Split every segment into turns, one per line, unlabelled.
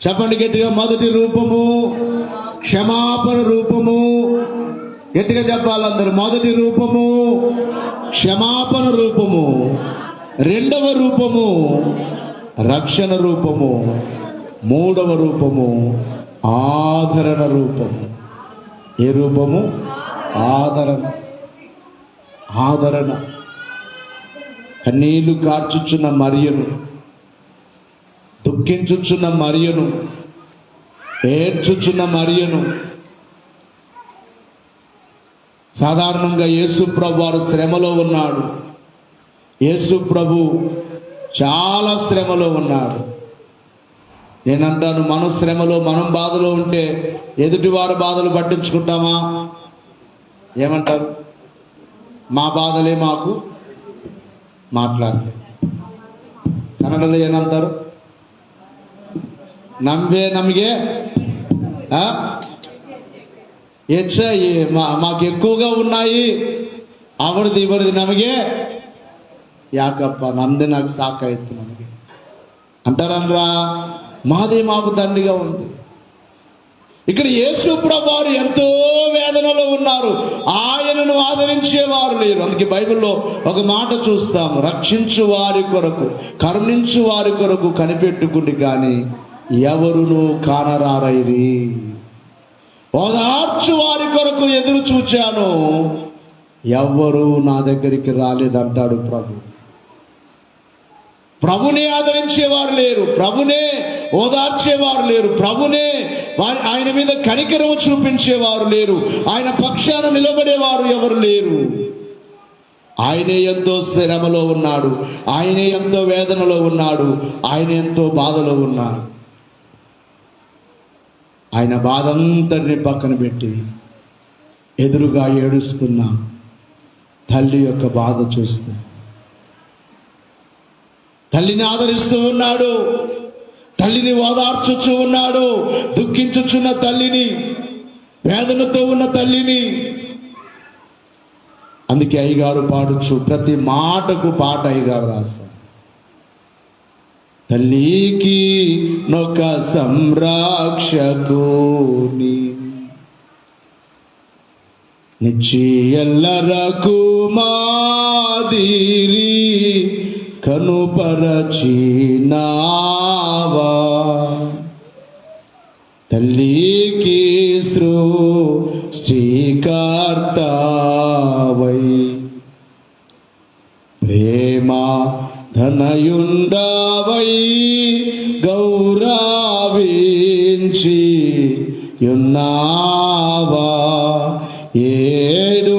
చెప్పండి గట్టిగా. మొదటి రూపము క్షమాపణ రూపము. గట్టిగా చెప్పాలందరూ. మొదటి రూపము క్షమాపణ రూపము, రెండవ రూపము రక్షణ రూపము, మూడవ రూపము ఆదరణ రూపము. ఏ రూపము? ఆదరణ. ఆదరణ. కన్నీళ్లు కార్చుచున్న మరియను, దుఃఖించుచున్న మరియను, ఏడ్చుచున్న మరియను, సాధారణంగా యేసు ప్రభు వారు శ్రమలో ఉన్నాడు. యేసు ప్రభు చాలా శ్రమలో ఉన్నాడు. నేనంటాను, మనం శ్రమలో, మనం బాధలో ఉంటే ఎదుటివారి బాధలు పట్టించుకుంటామా? ఏమంటారు? మా బాధలే మాకు మాట్లాడలే. కన్నడలో ఏమంటారు? నಮಗೆ మాకు ఎక్కువగా ఉన్నాయి, ಅವರದು ಇವರದು ನಮಗೆ ಯಾಕಪ್ಪ ನಮ್ದೇ నాకు సాకాయితు నಮಗೆ అంటారనరా. మాదే మాకు దండిగా ఉంది. ఇక్కడ యేసు ప్రభువారు ఎంతో వేదనలో ఉన్నారు. ఆయనను ఆదరించేవారు లేరు. అందుకే బైబిల్లో ఒక మాట చూస్తాము, రక్షించు వారి కొరకు, కరుణించు వారి కొరకు కనిపెట్టుకుని కానీ ఎవరును కానరారైరి. ఓదార్చు వారి కొరకు ఎదురు చూచాను, ఎవ్వరూ నా దగ్గరికి రాలేదంటాడు ప్రభు. ప్రభునే ఆదరించేవారు లేరు, ప్రభునే ఓదార్చేవారు లేరు, ప్రభునే ఆయన మీద కనికరం చూపించేవారు లేరు, ఆయన పక్షాన నిలబడేవారు ఎవరు లేరు. ఆయనే ఎంతో శ్రమలో ఉన్నాడు, ఆయనే ఎంతో వేదనలో ఉన్నాడు, ఆయన ఎంతో బాధలో ఉన్నాడు. ఆయన బాధంతటిని పక్కన పెట్టి ఎదురుగా ఏడుస్తున్న తల్లి యొక్క బాధ చూస్తూ తల్లిని ఆదరిస్తూ ఉన్నాడు, తల్లిని ఓదార్చుచూ ఉన్నాడు. దుఃఖించుచున్న తల్లిని, వేదనతో ఉన్న తల్లిని. అందుకే అయ్యగారు పాడుచు ప్రతి మాటకు పాట అయ్యగారు రాశారు. తల్లికి నొక సంరక్షకుని నిచ్చి ఎల్లరకు మాదిరి కనుపరచినావా. తల్లికి సృష్టికర్తవై ప్రేమ ధనయుండవై గౌరవించి యున్నావా. ఏడు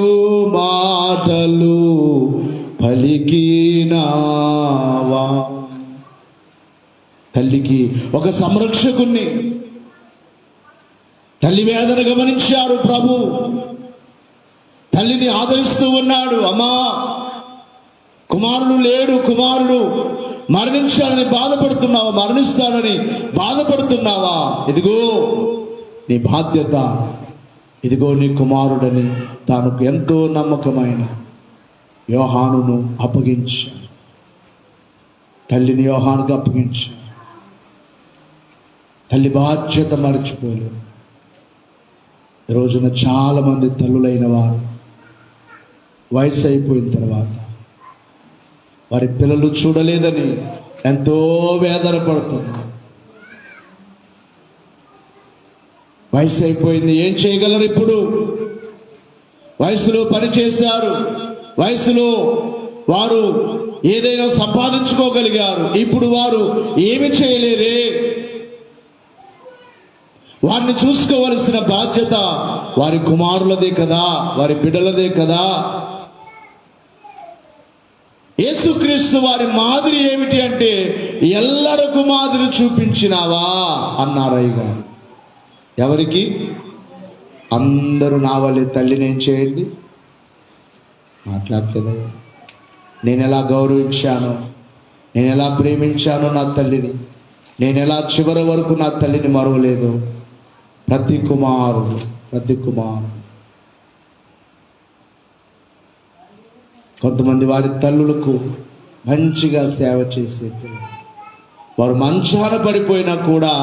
మాటలు పలికినావా. తల్లికి ఒక సంరక్షకుణ్ణి, తల్లి వేదన గమనించారు ప్రభు. తల్లిని ఆదరిస్తూ ఉన్నాడు. అమ్మా, కుమారుడు లేడు, కుమారుడు మరణించాలని బాధపడుతున్నావా? మరణిస్తాడని బాధపడుతున్నావా? ఇదిగో నీ బాధ్యత, ఇదిగో నీ కుమారుడని తాను ఎంతో నమ్మకమైన యోహానును అప్పగించాడు. తల్లిని యోహానుకు అప్పగించాడు. తల్లి బాధ్యత మర్చిపోలేదు. ఈ రోజున చాలామంది తల్లులైన వారు వయసు అయిపోయిన తర్వాత వారి పిల్లలు చూడలేదని ఎంతో వేదన పడుతున్నారు. వయసు అయిపోయింది, ఏం చేయగలరు? ఇప్పుడు వయసులో పని చేశారు, వయసులో వారు ఏదైనా సంపాదించుకోగలిగారు. ఇప్పుడు వారు ఏమి చేయలేరే. వారిని చూసుకోవలసిన బాధ్యత వారి కుమారులదే కదా, వారి బిడ్డలదే కదా. యేసుక్రీస్తు వారి మాదిరి ఏమిటి అంటే, ఎల్లరకు మాదిరి చూపించినావా అన్నారు అయ్యగారు. ఎవరికి? అందరూ నా వల్లే తల్లిని ఏం చేయండి మాట్లాడలేదా? నేను ఎలా గౌరవించానో, నేను ఎలా ప్రేమించానో నా తల్లిని, నేను ఎలా చివరి వరకు నా తల్లిని మరవలేదు. ప్రతి కుమారుడు కొంతమంది వారి తల్లులకు మంచిగా సేవ చేసే పిల్లలు, వారు మంచాన పడిపోయినా కూడా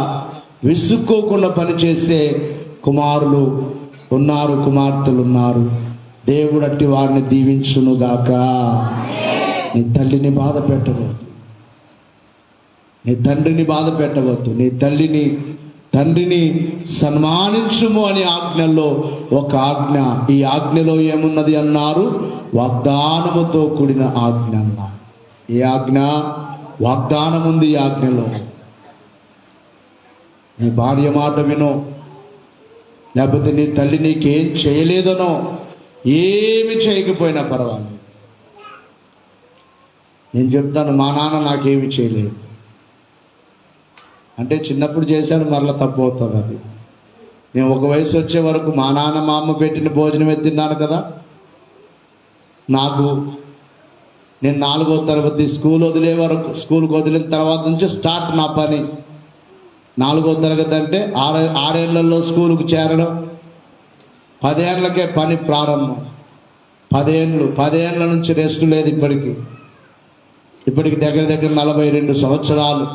విసుక్కోకుండా పనిచేసే కుమారులు ఉన్నారు, కుమార్తెలు ఉన్నారు. దేవుడు అట్టి వారిని దీవించునుగాక. నీ తల్లిని బాధ పెట్టవద్దు, నీ తండ్రిని బాధ పెట్టవద్దు. నీ తండ్రిని సన్మానించుము అనే ఆజ్ఞల్లో ఒక ఆజ్ఞ. ఈ ఆజ్ఞలో ఏమున్నది అన్నారు? వాగ్దానముతో కూడిన ఆజ్ఞ అన్నారు. ఏ ఆజ్ఞ? వాగ్దానం ఉంది ఈ ఆజ్ఞలో. నీ భార్య మాట వినో, లేకపోతే నీ తల్లి నీకేం చేయలేదనో, ఏమి చేయకపోయినా పర్వాలేదు. నేను చెప్తాను, మా నాన్న నాకేమి చేయలేదు అంటే చిన్నప్పుడు చేశాను, మరలా తప్పు అవుతుంది అది. నేను ఒక వయసు వచ్చే వరకు మా నాన్న మా అమ్మ పెట్టిన భోజనమే తిన్నాను కదా. నేను 4వ తరగతి స్కూల్కి వదిలిన తర్వాత నుంచి స్టార్ట్ నా పని. 4వ తరగతి అంటే 6 స్కూలుకు చేరడం, 10 ఏళ్ళకే పని ప్రారంభం. 10 ఏళ్ళ నుంచి రెస్ట్ లేదు. ఇప్పటికి దగ్గర 42 సంవత్సరాలు,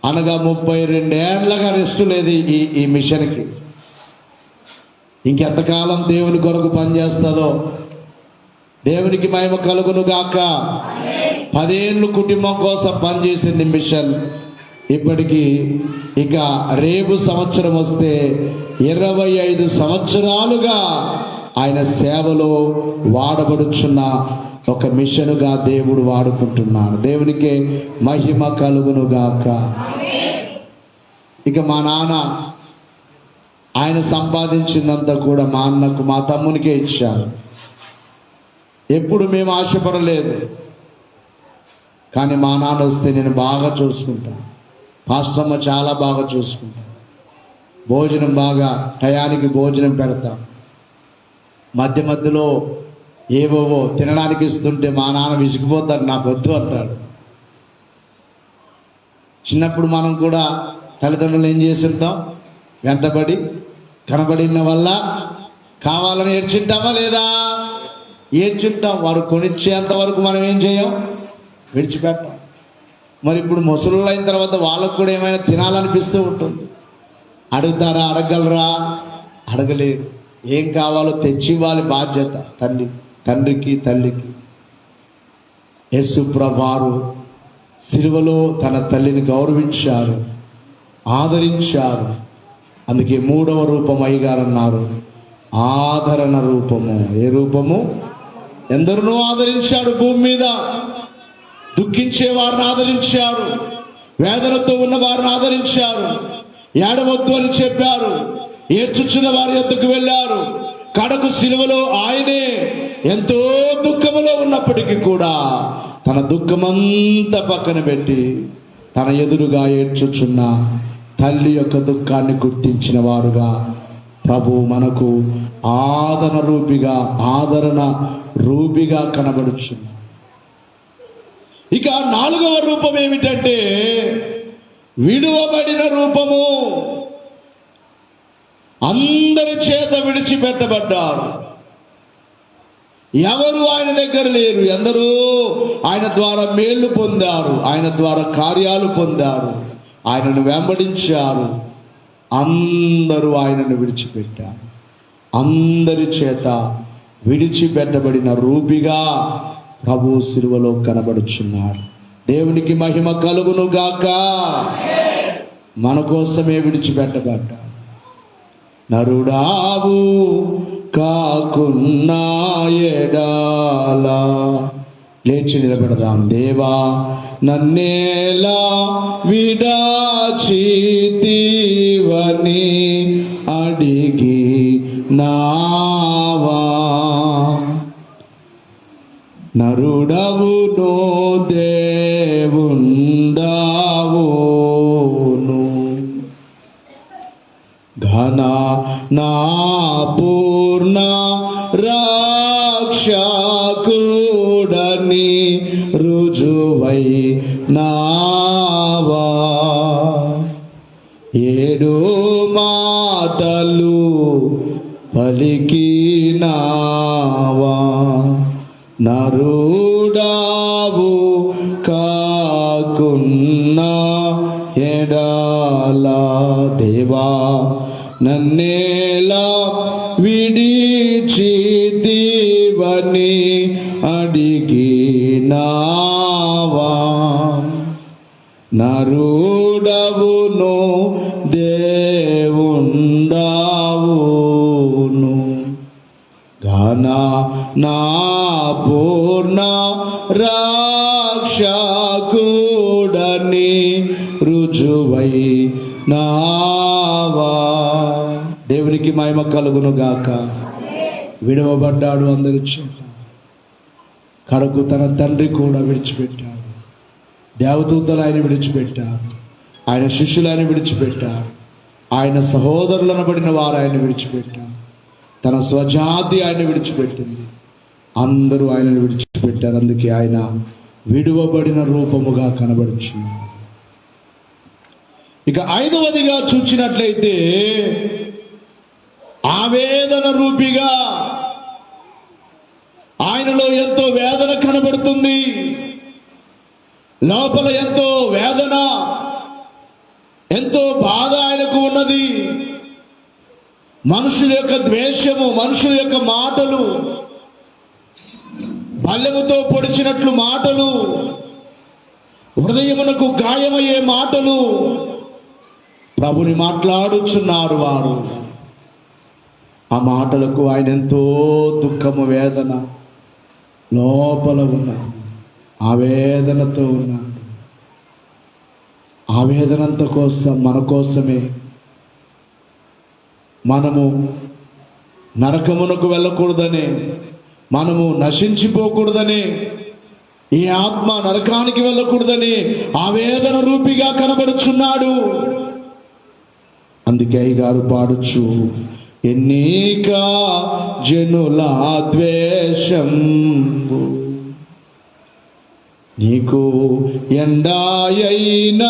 అనగా 32 ఏళ్ళగా రెస్ట్ లేదు ఈ మిషన్కి. ఇంకెంతకాలం దేవుని కొరకు పనిచేస్తుందో. దేవునికి మహిమ కలుగును గాక. 10 ఏళ్ళు కుటుంబం కోసం పనిచేసింది మిషన్. ఇప్పటికి ఇక రేపు సంవత్సరం వస్తే 25 సంవత్సరాలుగా ఆయన సేవలో వాడబడుచున్న ఒక మిషనుగా దేవుడు వాడుకుంటున్నాడు. దేవునికే మహిమ కలుగును గాక. ఇక మా నాన్న ఆయన సంపాదించిందంతా కూడా మా అన్నకు, మా తమ్మునికే ఇచ్చారు. ఎప్పుడు మేము ఆశపడలేదు. కానీ మా నాన్న వస్తే నేను బాగా చూసుకుంటాను. పాస్టమ్మ చాలా బాగా చూసుకుంటాను. భోజనం బాగా టయానికి భోజనం పెడతా. మధ్యలో ఏవోవో తినడానికి ఇస్తుంటే మా నాన్న విసిగిపోతాడు, నాకు వద్దు అంటాడు. చిన్నప్పుడు మనం కూడా తల్లిదండ్రులు ఏం చేస్తుంటాం? వెంటబడి కనబడిన వల్ల కావాలని ఏడ్చుంటామా లేదా? ఏడ్చుంటాం. వారు కొనిచ్చేంత వరకు మనం ఏం చేయం? విడిచిపెట్టాం. మరి ఇప్పుడు ముసలు అయిన తర్వాత వాళ్ళకు కూడా ఏమైనా తినాలనిపిస్తూ ఉంటుంది. అడుగుతారా? అడగలరా? అడగలేరు. ఏం కావాలో తెచ్చి ఇవ్వాలి బాధ్యత తండ్రికి తల్లికి. యేసు ప్రభువారు సిలువలో తన తల్లిని గౌరవించారు, ఆదరించారు. అందుకే 3వ రూపం అయ్యగారు అన్నారు, ఆదరణ రూపము. ఏ రూపము? ఎందరినో ఆదరించాడు భూమి మీద. దుఃఖించే వారిని ఆదరించారు, వేదనతో ఉన్న వారిని ఆదరించారు, ఏడవద్దు అని చెప్పారు, ఏడ్చుచున్న వారి యొద్దకు వెళ్ళారు. కడకు సిలువలో ఆయనే ఎంతో దుఃఖములో ఉన్నప్పటికీ కూడా తన దుఃఖమంతా పక్కన పెట్టి తన ఎదురుగా ఏడ్చుచున్న తల్లి యొక్క దుఃఖాన్ని గుర్తించిన వారుగా ప్రభు మనకు ఆదరణ రూపిగా కనబడుచున్నాడు. ఇక 4వ రూపం ఏమిటంటే విడువబడిన రూపము. అందరి చేత విడిచిపెట్టబడ్డారు. ఎవరు ఆయన దగ్గర లేరు. ఎందరో ఆయన ద్వారా మేళ్లు పొందారు, ఆయన ద్వారా కార్యాలు పొందారు, ఆయనను వెంబడించారు. అందరూ ఆయనను విడిచిపెట్టారు. అందరి చేత విడిచిపెట్టబడిన రూపిగా ప్రభు సిలువలో కనబడుచున్నాడు. దేవునికి మహిమ కలుగును గాక. మన కోసమే విడిచిపెట్టబడ్డాడు. నరుడావు కాకున్నా ఎడాలా. లేచి నిలబడదాం. దేవా నన్నేలా విడాచితివని అడిగి నావా. నరుడవును దేవుండావును ఘన నా పూర్ణ రక్షకుడని రుజువై నావా. 7 మాటలు పలికినావా. నరుడావు కాకున్నా ఎడాలా దేవా నన్నేలా విడిచితివని అడిగినావా నరుడవును దేవుండావును ఘన నా పూర్ణ రక్షకుడని రుజువై నావా. దేవునికి మహిమ కలుగును గాక. విడవబడ్డాడు అందరి చేత, కడకు తన తండ్రి కూడా విడిచిపెట్టాడు, దేవదూతలు ఆయన విడిచిపెట్టారు, ఆయన శిష్యులు ఆయన విడిచిపెట్టారు, ఆయన సహోదరులను పడిన వారు ఆయన విడిచిపెట్టారు, తన స్వజాతి ఆయన విడిచిపెట్టింది, అందరూ ఆయనను విడిచిపెట్టారు. అందుకే ఆయన విడువబడిన రూపముగా కనబడుచున్నాడు. ఇక 5వదిగా చూచినట్లయితే ఆవేదన రూపిగా ఆయనలో ఎంతో వేదన కనబడుతుంది. లోపల ఎంతో వేదన, ఎంతో బాధ ఆయనకు ఉన్నది. మనుషుల యొక్క ద్వేషము, మనుషుల యొక్క మాటలు, బల్లెముతో పొడిచినట్లు మాటలు, హృదయమునకు గాయమయ్యే మాటలు ప్రభుని మాట్లాడుచున్నారు వారు. ఆ మాటలకు ఆయన ఎంతో దుఃఖము, వేదన లోపల ఉన్నాడు, ఆవేదనతో ఉన్నాడు. ఆవేదనంత కోసం, మన కోసమే మనము నరకమునకు వెళ్ళకూడదనే, మనము నశించిపోకూడదనే, ఈ ఆత్మ నరకానికి వెళ్ళకూడదని ఆవేదన రూపిగా కనబడుచున్నాడు. అందుకే అయ్యగారు పాడుచు, ఎన్నిక జనుల ద్వేషం నీకు ఎండాయైనందునా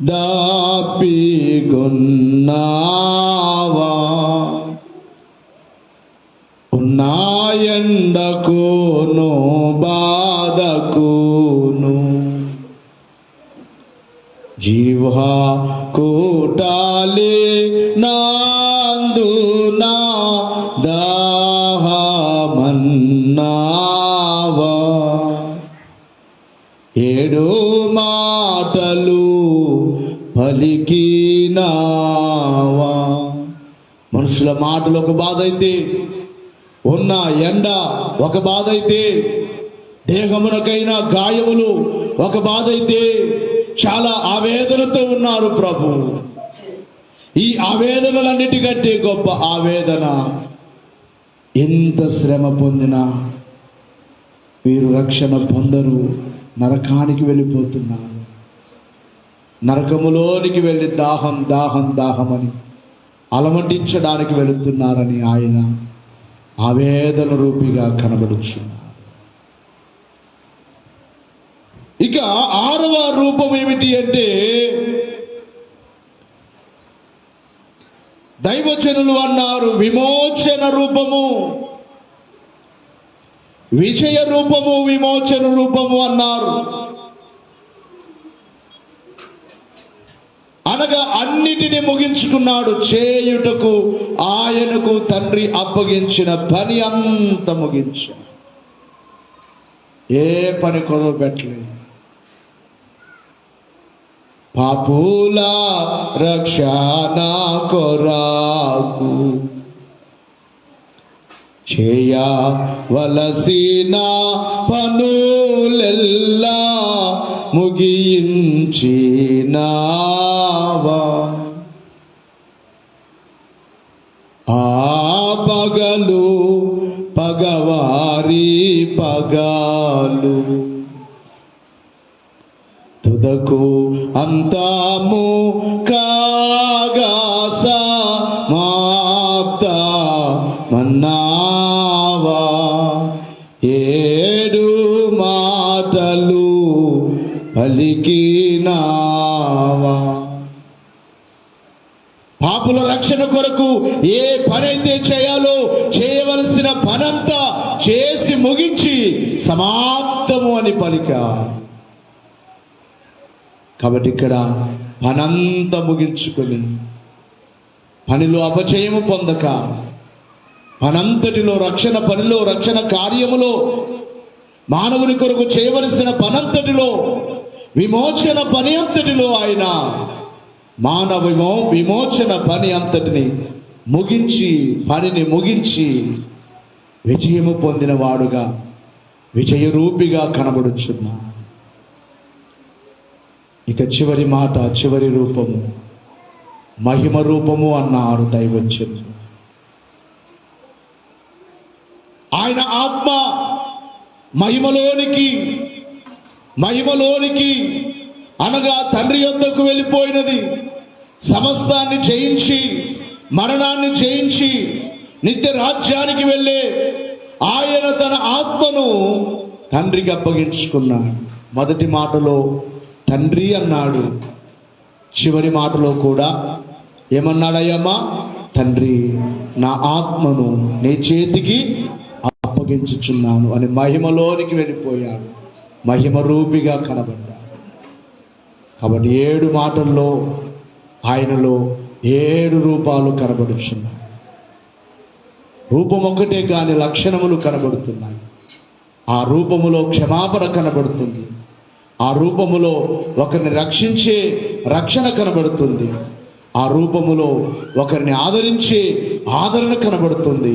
దాపిగొన్నావా ఉన్నా ఎండకును బాధకును జీవా కోటాలే నాందునా దాహమన్నావా ఏడు మాటలు పలికినావా. మనుషుల మాటలు ఒక బాధ అయితే, ఉన్న ఎండ ఒక బాధ అయితే, దేహమునకైనా గాయములు ఒక బాధ అయితే, చాలా ఆవేదనతో ఉన్నారు ప్రభు. ఈ ఆవేదనలన్నిటికంటే గొప్ప ఆవేదన, ఎంత శ్రమ పొందినా వీరు రక్షణ పొందరు, నరకానికి వెళ్ళిపోతున్నారు. నరకములోనికి వెళ్ళి దాహం దాహం దాహమని అలమటించడానికి వెళుతున్నారని ఆయన ఆవేదన రూపిగా కనబడుచున్నారు. ఇక 6వ రూపం ఏమిటి అంటే, దైవజనులు అన్నారు విమోచన రూపము, విజయ రూపము, విమోచన రూపము అన్నారు. అనగా అన్నిటినీ ముగించుకున్నాడు. చేయుటకు ఆయనకు తండ్రి అప్పగించిన పని అంత ముగించాడు. ఏ పని కొదవ పెట్టలేదు. పాపుల రక్షణ కొరకు చేయవలసిన పనులెల్లా ముగించినావా. ఆ పగలు పగవారి పగాలు తుదకు అంతము కాగా సమాప్త మన్నావా. ఏడు మాటలు పలికినావా. పాపుల రక్షణ కొరకు ఏ పనైతే చేయాలో చేయవలసిన పనంతా చేసి ముగించి సమాప్తము అని పలికా. కాబట్టి ఇక్కడ పనంతా ముగించుకొని, పనిలో అపజయము పొందక, పనంతటిలో రక్షణ పనిలో, రక్షణ కార్యములో, మానవుని కొరకు చేయవలసిన పనంతటిలో, విమోచన పని అంతటిలో ఆయన మానవ విమోచన పని అంతటిని పనిని ముగించి విజయము పొందిన వాడుగా, విజయరూపిగా కనబడుచున్నా. ఇక చివరి మాట, చివరి రూపము మహిమ రూపము అన్నారు దైవజనులు. ఆయన ఆత్మ మహిమలోనికి అనగా తండ్రి యొద్దకు వెళ్ళిపోయినది. సమస్తాన్ని జయించి, మరణాన్ని జయించి నిత్య రాజ్యానికి వెళ్ళే ఆయన తన ఆత్మను తండ్రికి అప్పగించుకున్నాడు. మొదటి మాటలో తండ్రి అన్నాడు, చివరి మాటలో కూడా ఏమన్నాడయ్యమ్మా? తండ్రి, నా ఆత్మను నీ చేతికి అప్పగించుచున్నాను అని మహిమలోనికి వెళ్ళిపోయాడు. మహిమ రూపిగా కనబడ్డాడు. కాబట్టి 7 మాటల్లో ఆయనలో 7 రూపాలు కనబడుచున్నాయి. రూపం ఒకటే కానీ లక్షణములు కనబడుతున్నాయి. ఆ రూపములో క్షమాపణ కనబడుతుంది. ఆ రూపములో ఒకరిని రక్షించే రక్షణ కనబడుతుంది. ఆ రూపములో ఒకరిని ఆదరించే ఆదరణ కనబడుతుంది.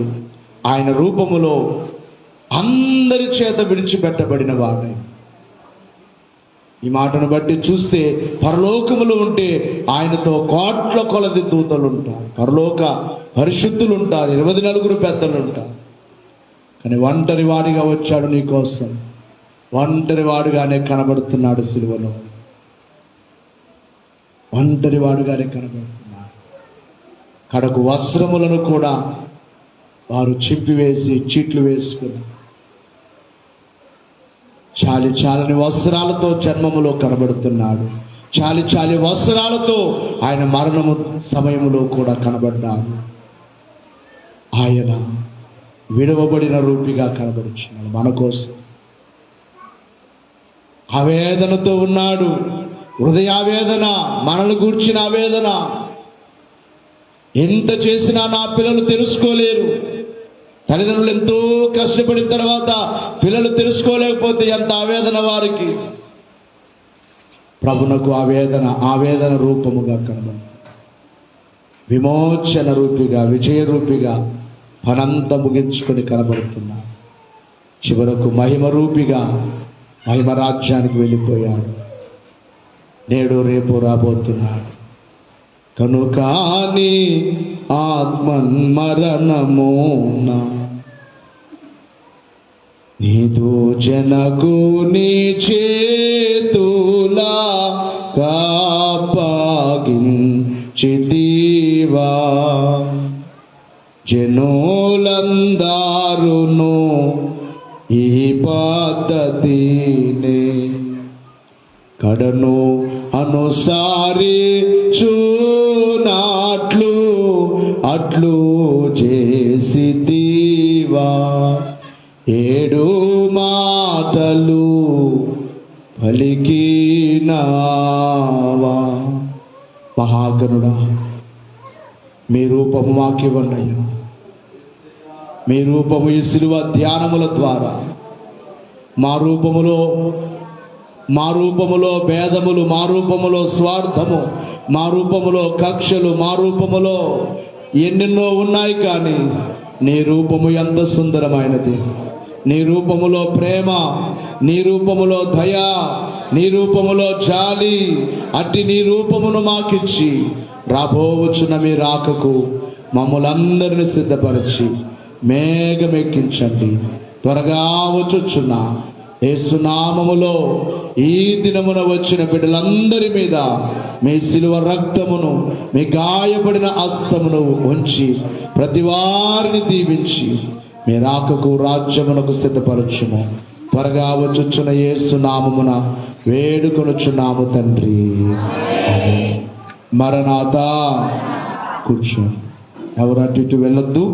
ఆయన రూపములో అందరి చేత విడిచిపెట్టబడిన వాడే. ఈ మాటను బట్టి చూస్తే పరలోకములు ఉంటే ఆయనతో కోట్ల కొలది దూతలు ఉంటారు, పరలోక పరిశుద్ధులు ఉంటారు, 24 పెద్దలు ఉంటారు. కానీ ఒంటరి వాడిగా వచ్చాడు నీ కోసం. ఒంటరి వాడుగానే కనబడుతున్నాడు సిలువలో. ఒంటరి వాడుగానే కనబడుతున్నాడు. కడకు వస్త్రములను కూడా వారు చింపివేసి చీట్లు వేసుకుని చాలని వస్త్రాలతో జన్మములో కనబడుతున్నాడు. చాలి వస్త్రాలతో ఆయన మరణము సమయములో కూడా కనబడ్డాడు. ఆయన విడవబడిన రూపిగా కనబడుచున్నాడు మన కోసం. ఆవేదనతో ఉన్నాడు. హృదయావేదన, మనల్ని గూర్చిన ఆవేదన. ఎంత చేసినా నా పిల్లలు తెలుసుకోలేరు. తల్లిదండ్రులు ఎంతో కష్టపడిన తర్వాత పిల్లలు తెలుసుకోలేకపోతే ఎంత ఆవేదన వారికి. ప్రభునకు ఆవేదన రూపముగా కనబడుతుంది. విమోచన రూపిగా, విజయ రూపిగా పనంత ముగించుకొని కనబడుతున్నాడు. చివరకు మహిమ రూపిగా మహిమ రాజ్యానికి వెళ్ళిపోయాడు. నేడు రేపు రాబోతున్నాడు. కనుకాని ఆత్మన్మరణమున నీదు జనకు నీ చేతులా కాపాగించితివా. జనులందరును ఈ పద్ధతినే కడను అనుసారి చూనాట్లు అట్లు చేసితివా. 7 మాటలు పలికినావా. మహాగణుడా, మీ రూపము మాకివ్వండి అయ్యా. మీ రూపము ఈ సిలువ ధ్యానముల ద్వారా మా రూపములో భేదములు, మా రూపములో స్వార్థము, మా రూపములో కక్షలు, మా రూపములో ఎన్నెన్నో ఉన్నాయి. కానీ నీ రూపము ఎంత సుందరమైనది. నీ రూపములో ప్రేమ, నీ రూపములో దయ, నీ రూపములో జాలి. అట్టి నీ రూపమును మాకిచ్చి రాబోవచ్చున్న మీ రాకకు మమ్ములందరిని సిద్ధపరిచి మేఘమెక్కించండి. త్వరగా వచ్చుచున్నా యేసు నామములో ఈ దినమున వచ్చిన బిడ్డలందరి మీద మీ సిలువ రక్తమును, మీ గాయపడిన హస్తమును ఉంచి ప్రతి వారిని దీవించి మీ రాకకు రాజ్యమునకు సిద్ధపరచుము. త్వరగా వచ్చుచున్న యేసు నామమున వేడుకొనుచున్నాము తండ్రి. మరణాత. కూర్చో. ఎవరు అటు ఇటు వెళ్ళొద్దు.